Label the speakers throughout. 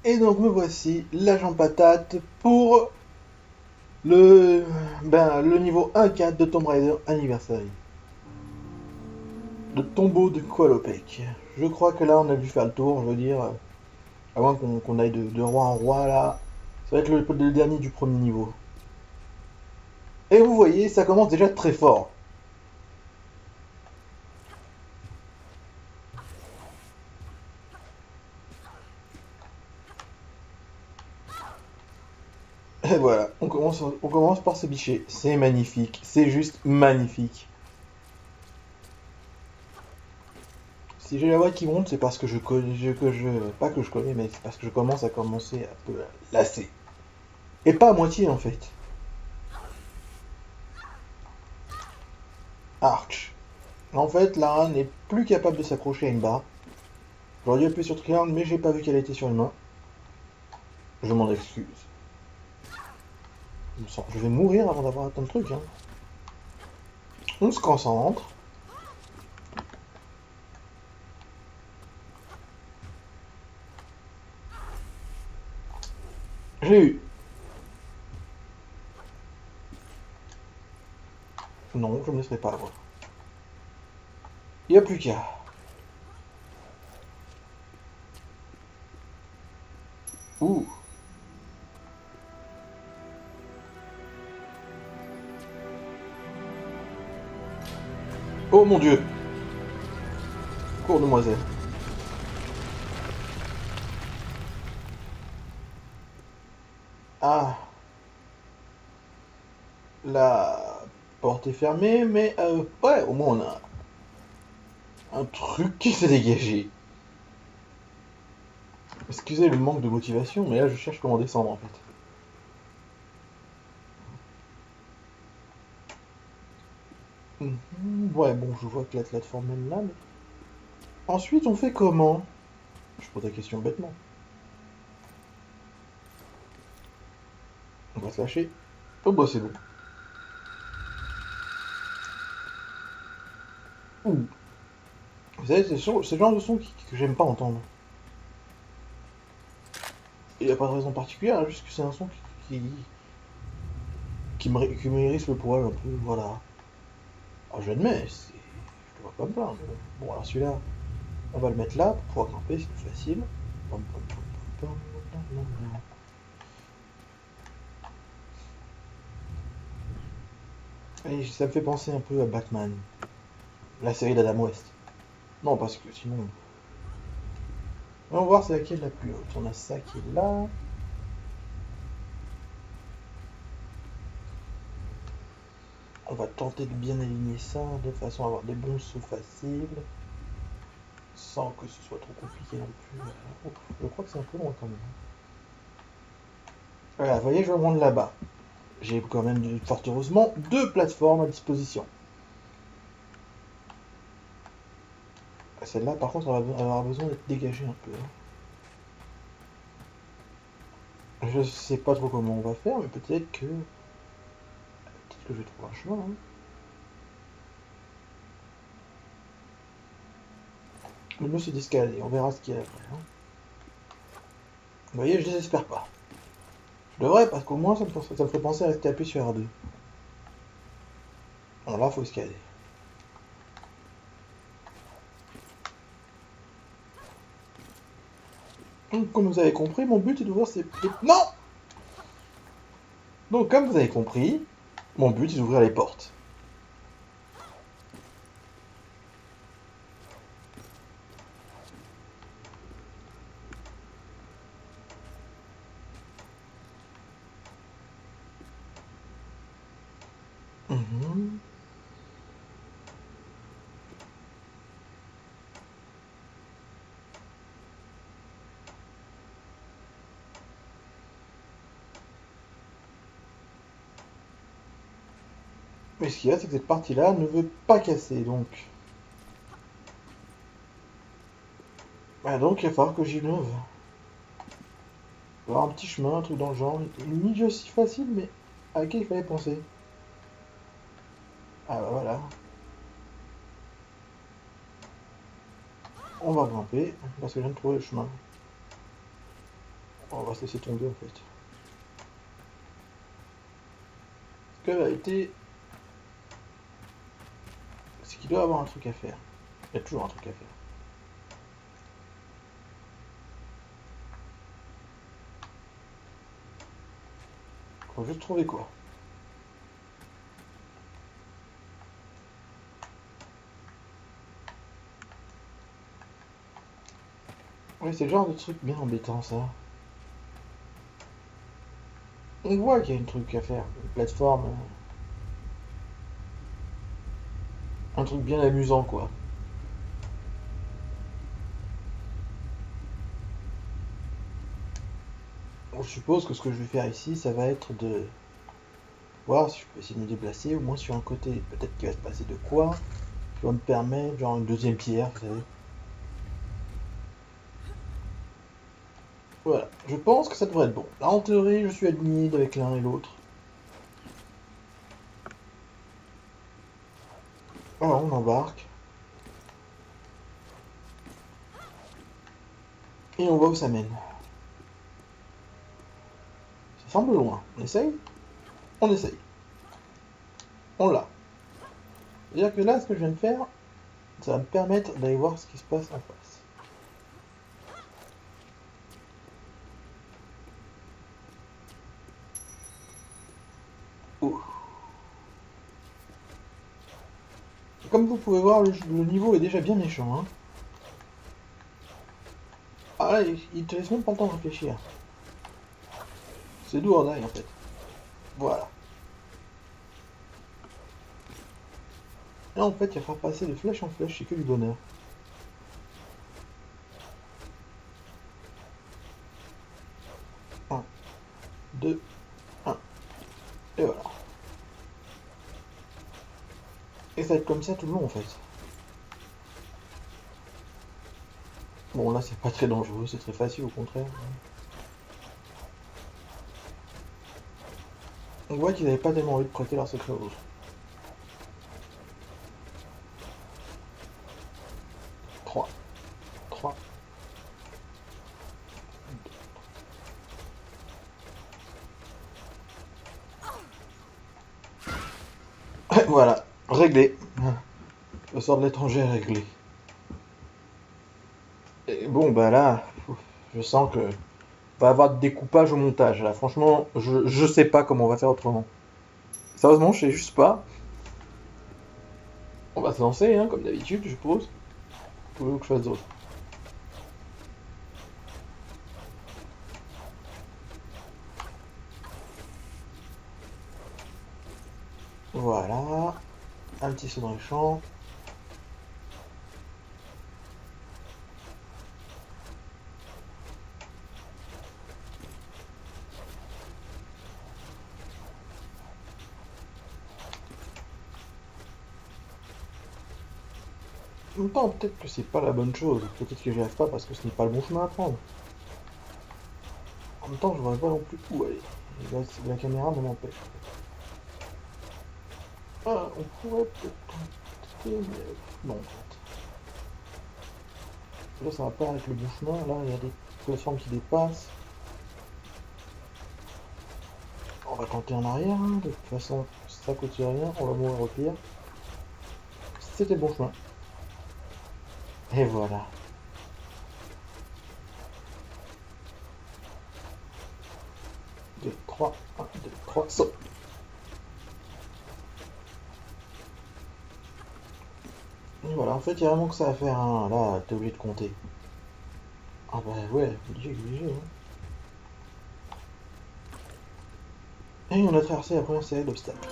Speaker 1: Et donc me voici, l'agent patate, pour le niveau 1-4 de Tomb Raider Anniversary. Le tombeau de Qualopec. Je crois que là on a dû faire le tour, je veux dire, à moins qu'on aille de roi en roi là. Ça va être le dernier du premier niveau. Et vous voyez, ça commence déjà très fort. Et voilà, on commence par ce bicher. C'est magnifique, c'est juste magnifique. Si j'ai la voix qui monte, c'est parce que je connais, pas que je connais, mais c'est parce que je commence à commencer un peu à lasser. Et pas à moitié en fait. Arch. En fait, Lara n'est plus capable de s'accrocher à une barre. J'aurais dû appuyer sur triangle, mais j'ai pas vu qu'elle était sur une main. Je m'en excuse. Je vais mourir avant d'avoir atteint le truc. Hein. On se concentre. J'ai eu. Non, je ne me laisserai pas avoir. Il n'y a plus qu'à. Ouh. Oh mon dieu. Cours, demoiselle. Ah. La porte est fermée, mais ouais, au moins on a un truc qui s'est dégagé. Excusez le manque de motivation, mais là je cherche comment descendre en fait. Ouais, bon, je vois que la plateforme mène là, mais... Ensuite, on fait comment? Je pose la question bêtement. On va se lâcher. Oh bah c'est bon. Ouh. Vous savez, c'est le genre de son que j'aime pas entendre. Il n'y a pas de raison particulière, hein, juste que c'est un son qui me hérisse le poil un peu, voilà. Alors j'admets, je te vois pas me plaindre. Bon, alors celui-là, on va le mettre là pour pouvoir grimper, c'est plus facile. Pom, pom, pom, pom, pom, pom, pom. Et ça me fait penser un peu à Batman, la série d'Adam West. Non, parce que sinon... On va voir c'est laquelle la plus haute. On a ça qui est là. On va tenter de bien aligner ça de façon à avoir des bons sauts faciles. Sans que ce soit trop compliqué non plus. Oh, je crois que c'est un peu loin quand même. Voilà, vous voyez, je vais me rendre là-bas. J'ai quand même, fort heureusement, deux plateformes à disposition. Celle-là, par contre, elle va avoir besoin d'être dégagée un peu. Je sais pas trop comment on va faire, mais peut-être que je vais trouver un chemin. Hein. Le mieux c'est d'escalader, on verra ce qu'il y a après. Hein. Vous voyez, je désespère pas. Je devrais, parce qu'au moins ça me ferait penser à rester appuyé sur R2. Bon, là, faut escalader. Donc, comme vous avez compris, mon but est d'ouvrir ces... Non. Donc, comme vous avez compris, mon but est d'ouvrir les portes. Mhm. Mais ce qu'il y a, c'est que cette partie-là ne veut pas casser, donc... Ah, donc, il va falloir que j'innove. Il va y avoir un petit chemin, un truc dans le genre. Une milieu aussi facile, mais à laquelle il fallait penser. Ah bah voilà. On va grimper, parce que je viens de trouver le chemin. On va se laisser tomber en fait. Parce que la vérité, c'est qu'il doit avoir un truc à faire. Il y a toujours un truc à faire. Faut juste trouver quoi. Oui, c'est le genre de truc bien embêtant ça. On voit qu'il y a un truc à faire, une plateforme, un truc bien amusant quoi. Bon, je suppose que ce que je vais faire ici, ça va être de voir si je peux essayer de me déplacer, au moins sur un côté. Peut-être qu'il va se passer de quoi, qui va me permettre, genre une deuxième pierre, vous savez. Voilà, je pense que ça devrait être bon. Là, en théorie, je suis aligné avec l'un et l'autre. Alors, on embarque. Et on voit où ça mène. Ça semble loin. On essaye? On essaye. On l'a. C'est-à-dire que là, ce que je viens de faire, ça va me permettre d'aller voir ce qui se passe en face. Oh. Comme vous pouvez voir, le niveau est déjà bien méchant. Hein. Ah là, il te laisse même pas le temps de réfléchir. C'est do or die en fait. Voilà. Là en fait, il va passer de flèche en flèche, c'est que du bonheur. 1, 2, 1. Et voilà. Et ça va être comme ça tout le long en fait. Bon là c'est pas très dangereux, c'est très facile au contraire. On voit qu'ils n'avaient pas tellement envie de prêter leur secret aux autres. 3, 3. Voilà, réglé. Le sort de l'étranger est réglé. Et bon bah là, je sens que va y avoir de découpage au montage. Là franchement, je sais pas comment on va faire autrement. Sérieusement, je sais juste pas. On va se lancer, hein, comme d'habitude, je suppose. Pouvez-vous que je fasse d'autre? Voilà. Un petit saut dans les champs. En même temps, peut-être que c'est pas la bonne chose. Peut-être que j'y arrive pas parce que ce n'est pas le bon chemin à prendre. En même temps, je vois pas non plus où aller. Et là, la caméra m'en empêche. Ah, on pourrait peut-être tenter, mais non, en fait. Là, ça va pas avec le bon chemin. Là, il y a des plateformes qui dépassent. On va tenter en arrière. Hein. De toute façon, ça coûte rien. On va mourir au pire. C'était le bon chemin. Et voilà. 2, 3, 1, 2, 3, saut. Et voilà, en fait, il y a vraiment que ça à faire. Hein. Là, t'es obligé de compter. Ah bah ouais, obligé, obligé. Hein. Et on a traversé la première série d'obstacles.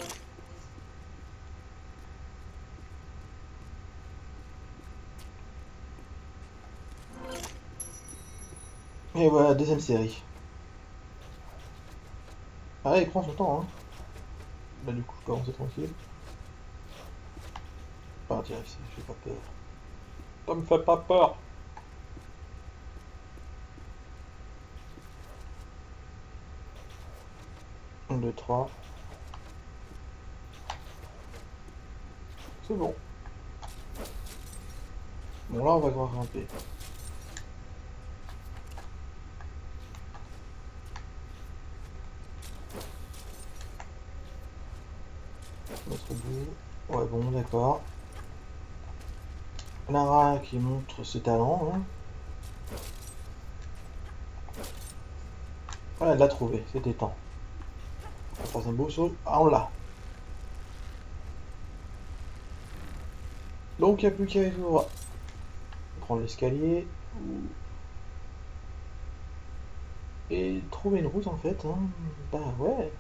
Speaker 1: Et voilà, deuxième série. Ah, il prend son temps, hein. Là, du coup, je peux avancer tranquille. Partir ici, j'ai pas peur. Ça me fait pas peur. 1, 2, 3. C'est bon. Bon, là, on va grimper. l'autre bout. Ouais, bon, d'accord. Lara qui montre ses talents. Hein. Voilà, elle l'a trouvé, c'était temps. On passe un beau saut. Ah, on l'a. Donc, il n'y a plus qu'à aller tout droit. Prendre l'escalier. Et trouver une route en fait. Hein. Bah ouais.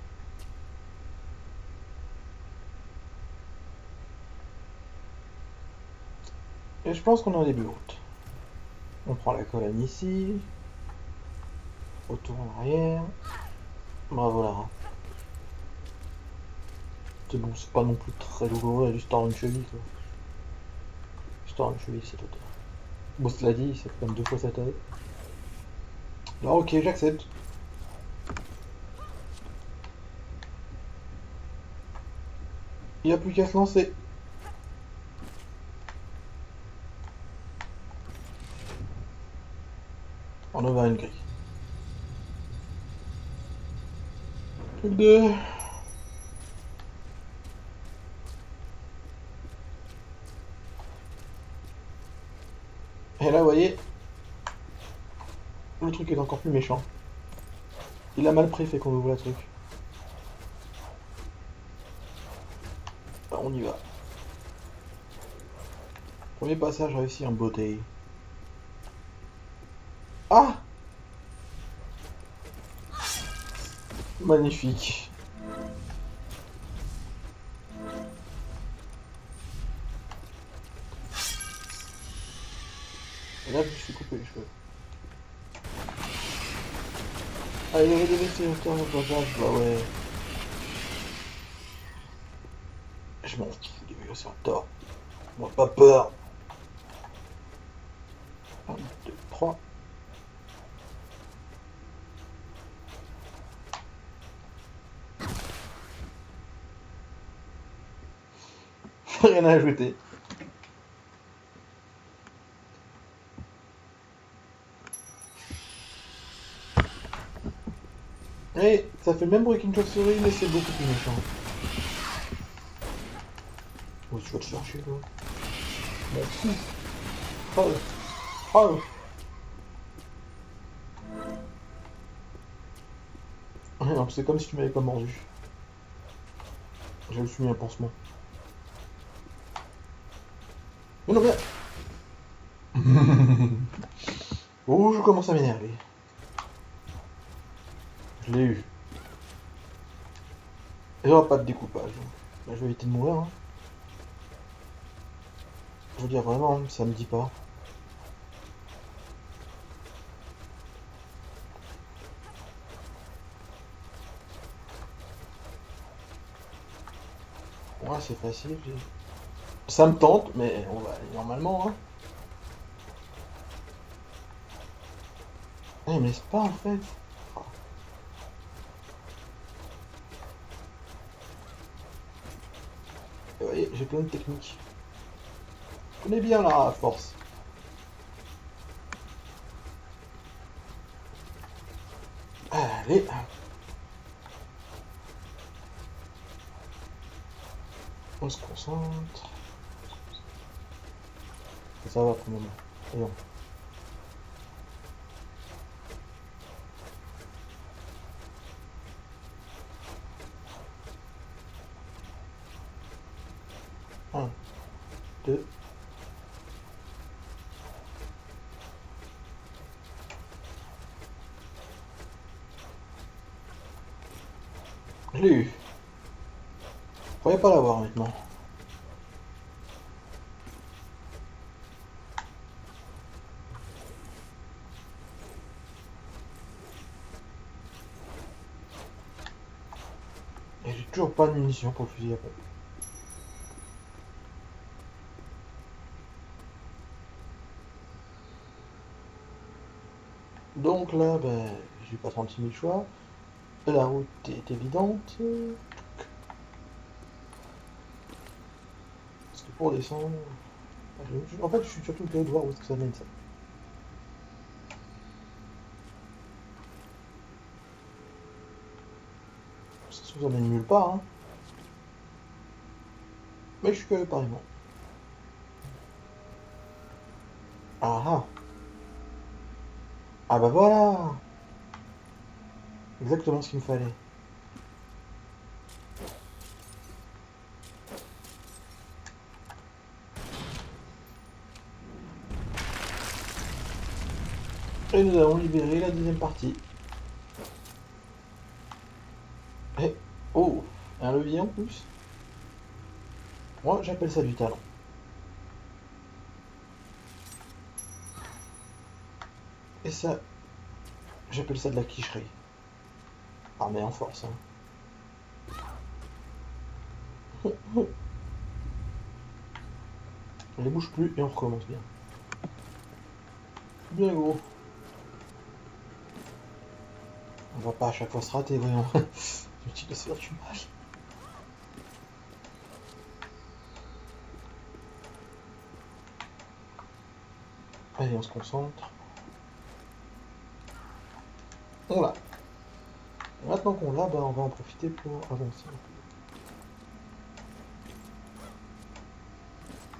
Speaker 1: Et je pense qu'on est en début de route. On prend la colonne ici. Retour en arrière. Bravo Lara. C'est bon, c'est pas non plus très douloureux, elle a juste tord une cheville quoi. Juste tord une cheville cette hauteur. Bon, cela dit, ça fait comme 2 fois sa taille. Alors ok, j'accepte. Il n'y a plus qu'à se lancer. On a ouvert une grille. Plus que 2. Et là, vous voyez, le truc est encore plus méchant. Il a mal pris fait qu'on ouvre la truc. Alors, on y va. Premier passage réussi en beauté. Ah! Magnifique. Et là, je me suis coupé les cheveux. Ah, il y avait des vestiges dans le passage, bah ouais. Je m'en fous des Vélociraptors. Moi, pas peur. 1, 2, 3. Rien à ajouter. Et ça fait le même bruit qu'une chauve-souris, mais c'est beaucoup plus méchant. Oh, tu vas te faire chier, toi. M'en fous. Oh. Oh. Non, c'est comme si tu m'avais pas mordu. J'ai juste mis un pansement. Mais non, mais... Oh, je commence à m'énerver. Je l'ai eu. Il n'y aura pas de découpage. Là, je vais éviter de mourir. Hein. Je veux dire, vraiment, ça me dit pas. Ouais, c'est facile. Ça me tente, mais on va aller normalement. Hein. Il me laisse pas, en fait. Et vous voyez, j'ai plein de techniques. Je connais bien là, à force. Allez. On se concentre. Ça va pour le moment. Voyons. Un, deux. Je l'ai eu. Je croyais pas l'avoir maintenant. Et j'ai toujours pas de munitions pour le fusil à pompe. Donc là, ben, j'ai pas 36 000 choix. La route est évidente. Parce que pour descendre... En fait, je suis surtout curieux de voir où est-ce que ça mène ça. Ça se vous emmène nulle part, hein. Mais je suis curieux pareillement. Ah ah. Ah bah voilà. Exactement ce qu'il me fallait. Et nous avons libéré la deuxième partie. Et... Oh, un levier en plus. Moi, j'appelle ça du talent. Et ça, j'appelle ça de la quicherie. Ah mais en force, hein. On les bouge plus et on recommence bien. Bien gros. On va pas à chaque fois se rater, voyons. Inutile de se faire du mal. Allez, on se concentre. On l'a. Maintenant qu'on l'a, bah, on va en profiter pour avancer.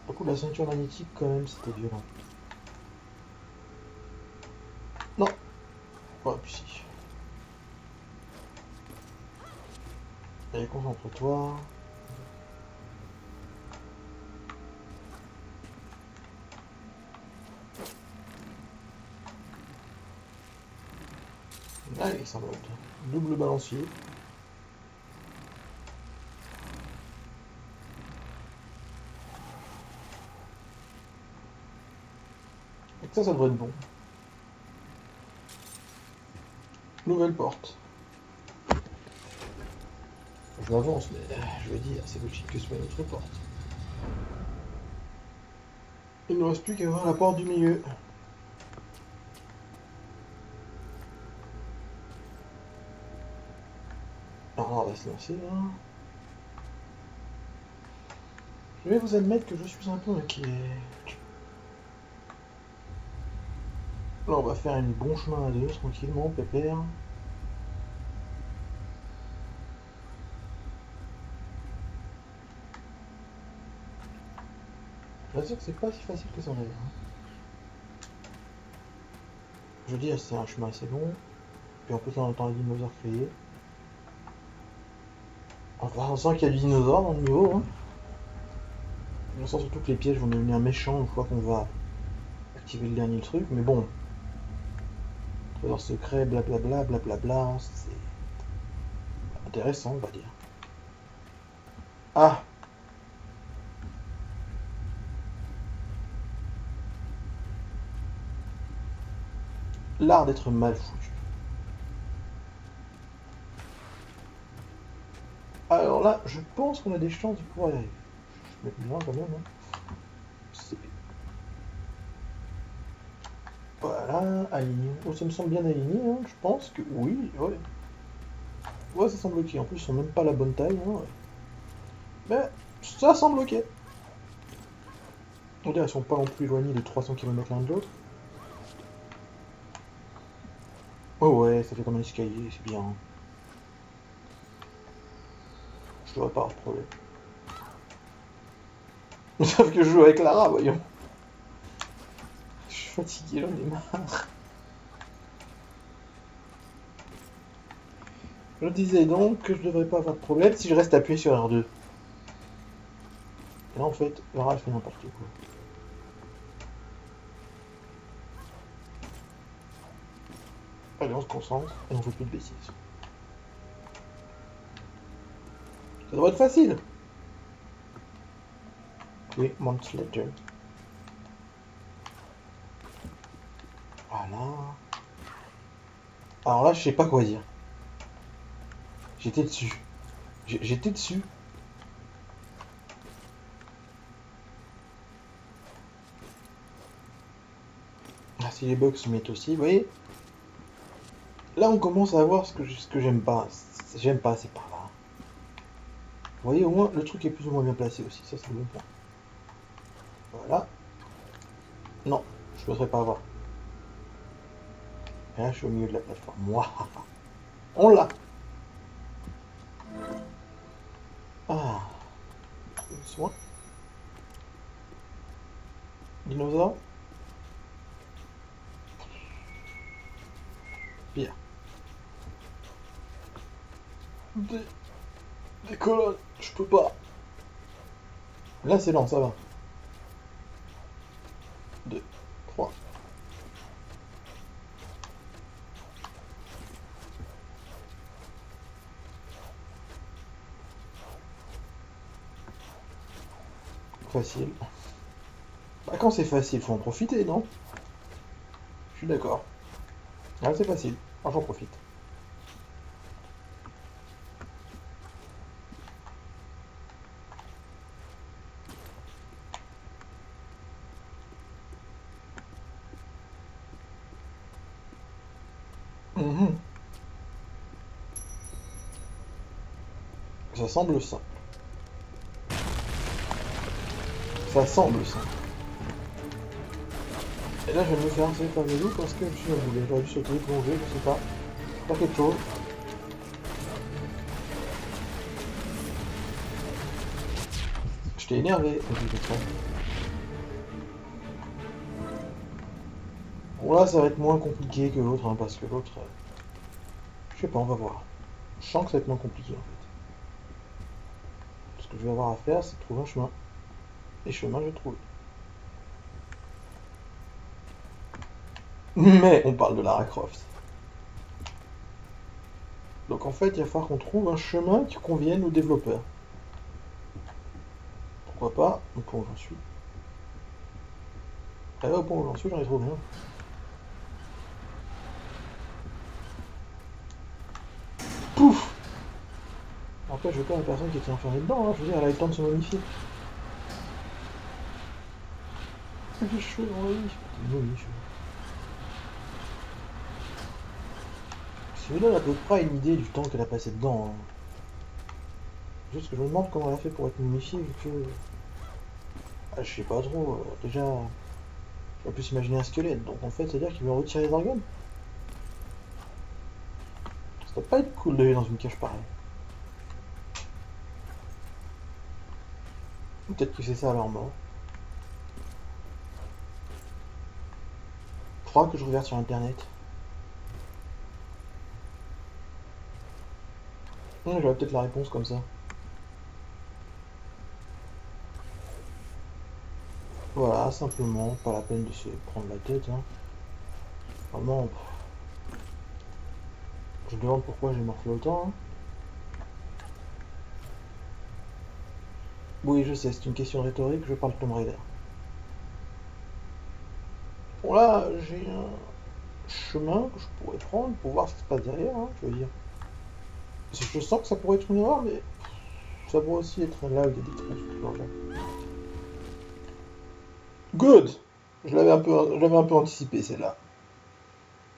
Speaker 1: Du coup, la ceinture magnétique, quand même, c'était violent. Non. Ouais, puis si. Allez, concentre-toi. Allez, ça monte. Double balancier. Et ça devrait être bon. Nouvelle porte. Je m'avance, mais je veux dire, c'est logique que ce soit une autre porte. Il ne nous reste plus qu'à voir la porte du milieu. Alors, on va se lancer là. Je vais vous admettre que je suis un peu inquiet. Là, on va faire un bon chemin à deux, tranquillement, pépère. Je veux dire que c'est pas si facile que ça en a l'air. Je veux dire, c'est un chemin assez long. Puis en plus, on entend les dinosaures crier. Enfin, on sent qu'il y a du dinosaure dans le niveau. Hein. On sent surtout que les pièges vont devenir méchants une fois qu'on va activer le dernier truc. Mais bon, trésor secret, blablabla, blablabla, c'est intéressant, on va dire. Ah! L'art d'être mal foutu. Alors là, je pense qu'on a des chances de pouvoir y arriver. Je vais mettre loin quand même. Hein. Voilà, aligné. Oh, ça me semble bien aligné, hein. Je pense que oui, ouais. Ouais, ça semble ok. En plus, ils sont même pas à la bonne taille. Hein, ouais. Mais ça semble ok. On dirait qu'ils sont pas non plus éloignés de 300 km l'un de l'autre. Oh ouais, ça fait comme un escalier, c'est bien. Je devrais pas avoir de problème. Sauf que je joue avec Lara, voyons. Je suis fatigué, j'en ai marre. Je disais donc que je devrais pas avoir de problème si je reste appuyé sur R2. Et là, en fait, Lara, elle fait n'importe quoi. Allez, on se concentre et on fait plus de bêtises. Ça devrait être facile. Oui, months later. Voilà. Alors là, je sais pas quoi dire. J'étais dessus. J'étais dessus. Ah, si les bugs se mettent aussi, vous voyez. Là, on commence à voir ce que j'aime pas. J'aime pas, c'est par là. Vous voyez, au moins, le truc est plus ou moins bien placé aussi. Ça, c'est le bon point. Voilà. Non, je ne voudrais pas avoir. Et là, je suis au milieu de la plateforme. Moi, on l'a. Ah. Soin. Pire. Des colonnes, je peux pas. Là c'est lent, ça va. 2, 3. Facile. Bah quand c'est facile, faut en profiter, non? Je suis d'accord. Ah c'est facile, ah, j'en profite. Mhm. Ça semble simple. Ça semble simple. Et là, je vais me faire harceler par les loups parce que je suis embouillé. J'aurais dû sauter, plonger, je sais pas. Faire quelque chose. Je t'ai énervé, bon là, ça va être moins compliqué que l'autre, hein, parce que l'autre... je sais pas, on va voir. Je sens que ça va être moins compliqué, en fait. Ce que je vais avoir à faire, c'est de trouver un chemin. Et chemin, je trouve. Mais on parle de Lara Croft. Donc en fait, il va falloir qu'on trouve un chemin qui convienne aux développeurs. Pourquoi pas? Au point où j'en suis. Et là, au point où j'en suis, j'en ai trouvé un. Pouf! Après, je veux pas la personne qui était enfermée dedans, hein. Je veux dire, elle a eu le temps de se modifier. Des cheveux dans la vie. Oui, ça me donne à peu près une idée du temps qu'elle a passé dedans. Hein. Juste que je me demande comment elle a fait pour être momifiée, vu que... Ah, je sais pas trop. Déjà, je vais plus imaginer un squelette. Donc en fait, c'est-à-dire qu'il veut retirer les organes. Ça doit pas être cool d'aller dans une cage pareille. Peut-être que c'est ça à leur mort. Je crois que je regarde sur internet. J'aurais peut-être la réponse comme ça. Voilà, simplement, pas la peine de se prendre la tête. Hein. Vraiment, je me demande pourquoi j'ai morflé autant. Hein. Oui, je sais, c'est une question rhétorique, je parle de Tomb Raider. Bon là, j'ai un chemin que je pourrais prendre pour voir ce qui se passe derrière, hein, je veux dire. Parce que je sens que ça pourrait être une erreur, mais ça pourrait aussi être là où il y a des trucs. Good! Je l'avais un peu anticipé celle-là.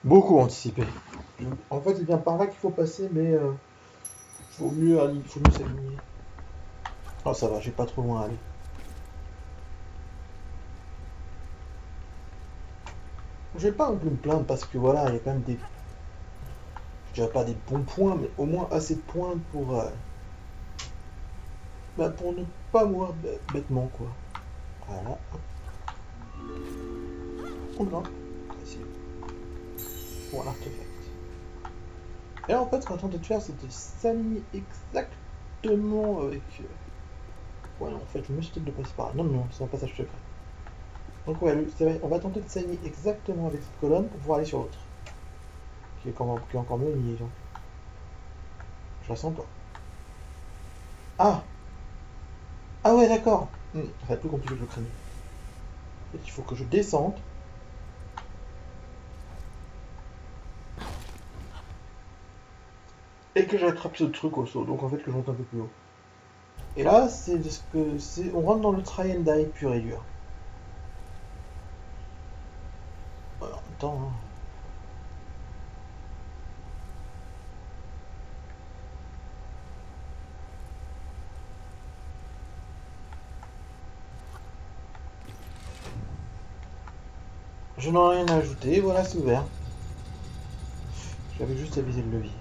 Speaker 1: Beaucoup anticipé. En fait, c'est bien par là qu'il faut passer, mais faut mieux s'aligner. Ah, ça va, j'ai pas trop loin à aller. Je vais pas non plus me plaindre parce que voilà, il y a quand même des. Je dirais pas des bons points, mais au moins assez de points pour ne pas mourir bêtement, quoi. Voilà. Oh non, c'est pour l'artefact. Et là, en fait, ce qu'on tentait de faire, c'était de s'aligner exactement avec. Ouais, en fait, je me suis peut-être de passer par là. Non, non, c'est un passage secret. Donc, ouais, on va tenter de s'aligner exactement avec cette colonne pour pouvoir aller sur l'autre. Qui est encore mieux lié. Je la sens pas. Ah! Ah ouais, d'accord. Ça va être plus compliqué que je le craignais. En fait, il faut que je descende. Et que j'attrape ce truc au saut. Donc en fait, que je monte un peu plus haut. Et là, c'est ce que c'est. On rentre dans le try and die pur et dur. Voilà, en même temps. Hein. Je n'en ai rien à ajouter. Voilà, c'est ouvert. J'avais juste à viser le levier.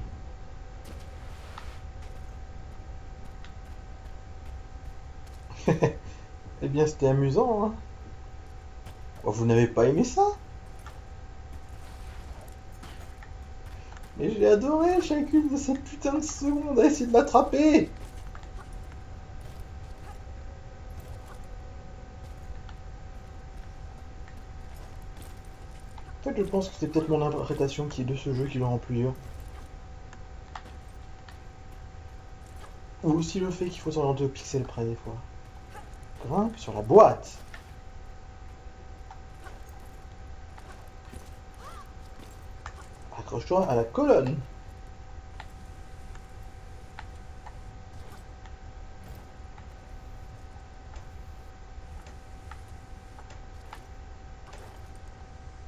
Speaker 1: Eh bien, c'était amusant, hein. Oh, vous n'avez pas aimé ça? Mais j'ai adoré chacune de ces putains de secondes à essayer de l'attraper. En fait, je pense que c'est peut-être mon interprétation qui est de ce jeu qui le rend plus dur. Ou aussi le fait qu'il faut s'orienter au pixel près des fois. Grimpe sur la boîte. Accroche-toi à la colonne.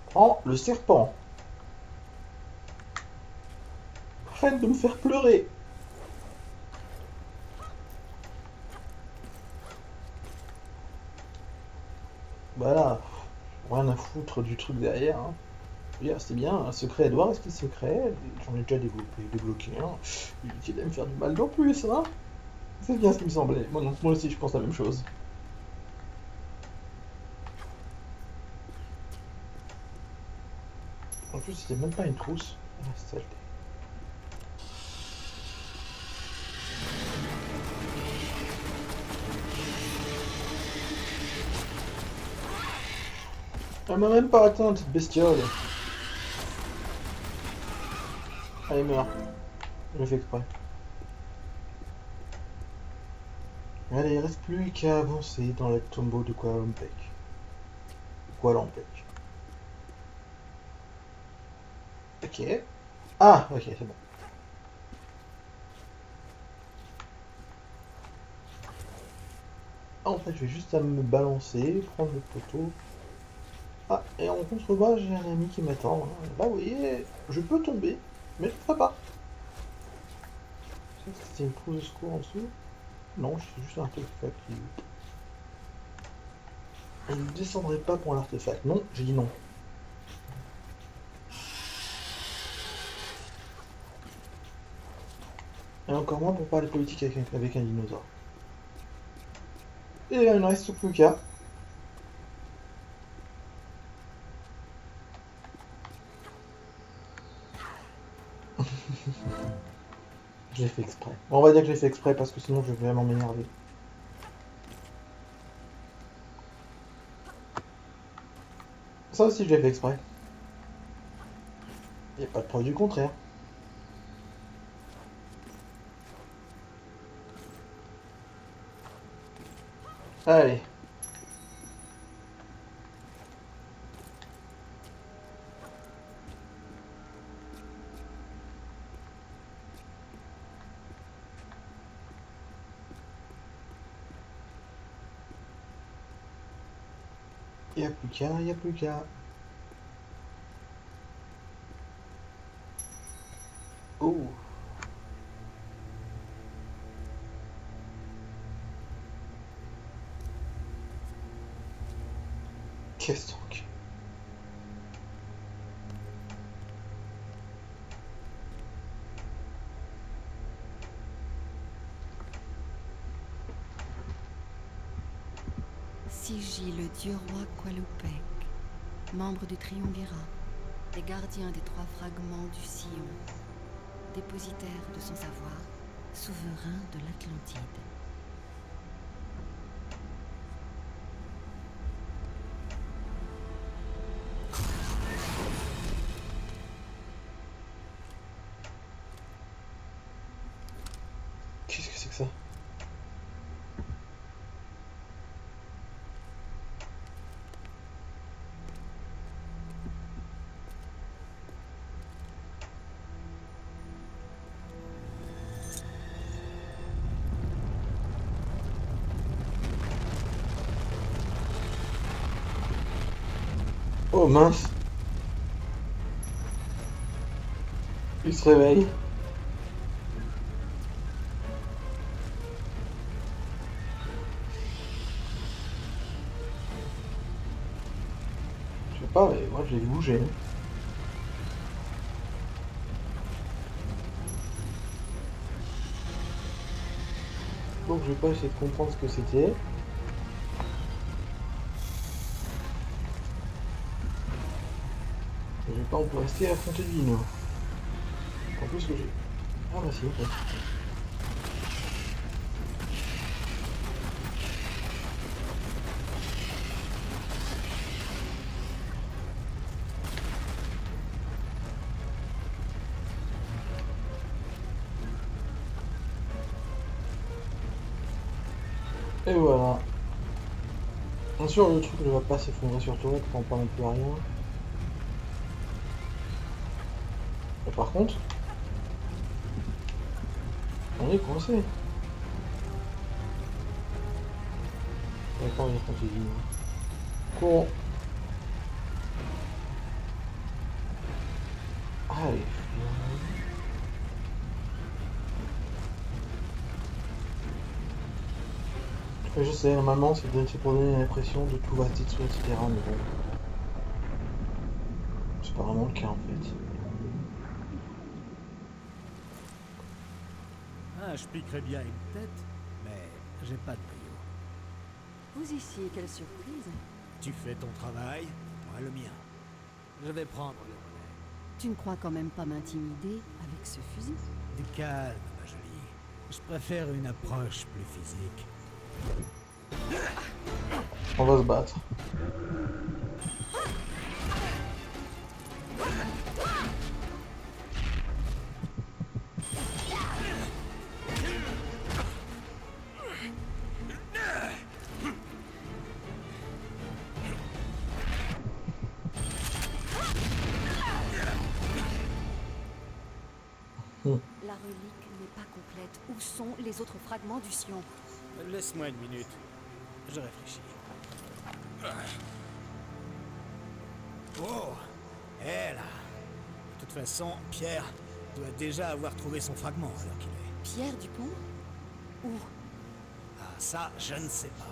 Speaker 1: Prends le serpent. Arrête de me faire pleurer. Voilà. Rien à foutre du truc derrière. Hein. C'est bien, un secret Edouard, est-ce qu'il est secret? J'en ai déjà débloqué un. Il aime faire du mal en plus, hein. C'est bien ce qui me semblait. Moi, donc, moi aussi, je pense la même chose. En plus, c'était même pas une trousse. Ah, saleté. Elle m'a même pas atteint, cette bestiole. Allez, meurs. Je l'ai fait exprès. Allez, il reste plus qu'à avancer dans le tombeau de Kuala Lumpur. Kuala Lumpur. Ok. Ah, ok, c'est bon. Ah, en fait, je vais juste à me balancer, prendre le poteau. Ah, et en contrebas, j'ai un ami qui m'attend. Là, vous voyez, je peux tomber, mais je ne ferai pas. C'était une trousse de secours en dessous. Non, c'est juste un artefact qui... Je ne descendrai pas pour l'artefact. Non, j'ai dit non. Et encore moins pour parler politique avec un dinosaure. Et il ne reste plus qu'à. Je l'ai fait exprès. Bon, on va dire que je l'ai fait exprès parce que sinon je vais vraiment m'énerver. Ça aussi je l'ai fait exprès. Il n'y a pas de preuve du contraire. Allez. Il n'y a plus qu'à, il n'y a plus qu'à. Oh. Qu'est-ce donc?
Speaker 2: Sigi, le dieu roi Qualupec, membre du Triumvirat, et gardien des 3 fragments du Sillon, dépositaire de son savoir, souverain de l'Atlantide.
Speaker 1: Qu'est-ce que c'est que ça? Oh mince. Il se réveille. Je sais pas, mais moi je l'ai vu bouger. Donc je vais pas essayer de comprendre ce que c'était. Je vais pas, on peut rester à affronter le dino. En plus que j'ai... Ah bah si, ok. Et voilà. Bien sûr, le truc ne va pas s'effondrer sur toi, tu prends pas non plus à rien. Et par contre, on est coincé. J'avais pas envie de continuer. Courons. Allez. Je sais, normalement, c'est pour donner l'impression de tout va se détruire, etc. Mais bon, c'est pas vraiment le cas en fait.
Speaker 3: Ah, je piquerais bien une tête, mais j'ai pas de brio.
Speaker 2: Vous ici, quelle surprise.
Speaker 3: Tu fais ton travail, moi le mien. Je vais prendre le relais.
Speaker 2: Tu ne crois quand même pas m'intimider avec ce fusil?
Speaker 3: Du calme, ma jolie. Je préfère une approche plus physique.
Speaker 1: On va se battre.
Speaker 2: La relique n'est pas complète. Où sont les autres fragments du Sion?
Speaker 3: Laisse-moi une minute. Je réfléchis. Oh, elle là. De toute façon, Pierre doit déjà avoir trouvé son fragment alors qu'il est.
Speaker 2: Pierre Dupont? Où?
Speaker 3: Ah, ça, je ne sais pas.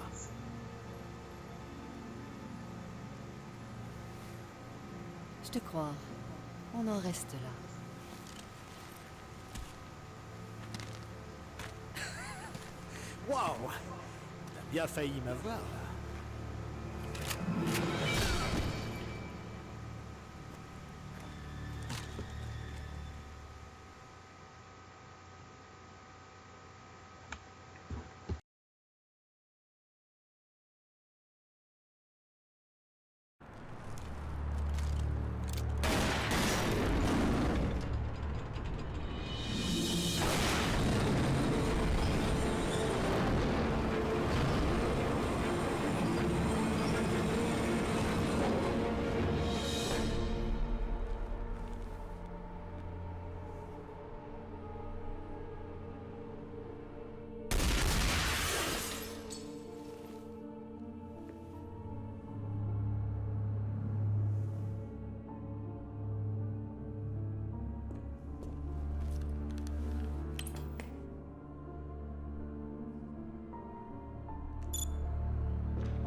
Speaker 2: Je te crois. On en reste là.
Speaker 3: Waouh! T'as bien failli m'avoir là.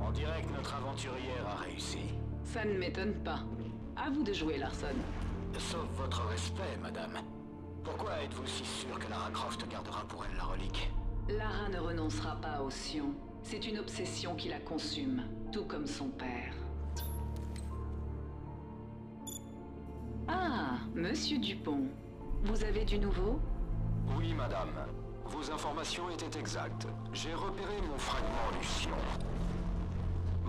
Speaker 4: On dirait que notre aventurière a réussi.
Speaker 5: Ça ne m'étonne pas. À vous de jouer, Larson.
Speaker 4: Sauf votre respect, madame. Pourquoi êtes-vous si sûr que Lara Croft gardera pour elle la relique?
Speaker 5: Lara ne renoncera pas au Sion. C'est une obsession qui la consume, tout comme son père. Ah, Monsieur Dupont. Vous avez du nouveau?
Speaker 4: Oui, madame. Vos informations étaient exactes. J'ai repéré mon fragment du Sion.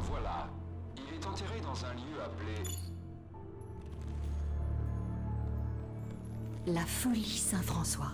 Speaker 4: Voilà. Il est enterré dans un lieu appelé...
Speaker 2: La folie Saint-François.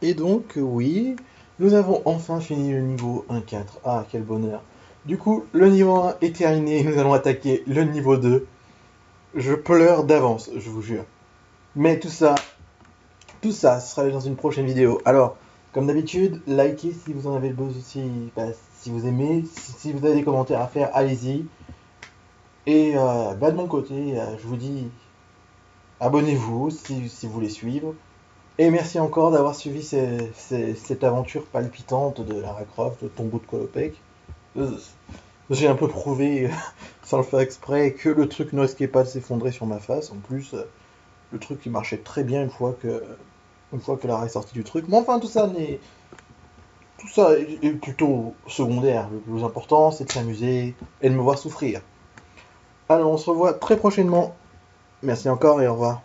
Speaker 1: Et donc, oui, nous avons enfin fini le niveau 1.4. Ah, quel bonheur. Du coup, le niveau 1 est terminé, nous allons attaquer le niveau 2. Je pleure d'avance, je vous jure. Mais tout ça, ce sera dans une prochaine vidéo. Alors, comme d'habitude, likez si vous en avez le besoin, si vous aimez, si vous avez des commentaires à faire, allez-y. Et de mon côté, je vous dis, abonnez-vous si vous voulez suivre. Et merci encore d'avoir suivi cette aventure palpitante de Lara Croft, le tombeau de Kolopek. J'ai un peu prouvé, sans le faire exprès, que le truc ne risquait pas de s'effondrer sur ma face. En plus, le truc il marchait très bien une fois que Lara est sortie du truc. Mais enfin, tout ça est plutôt secondaire. Le plus important, c'est de s'amuser et de me voir souffrir. Alors, on se revoit très prochainement. Merci encore et au revoir.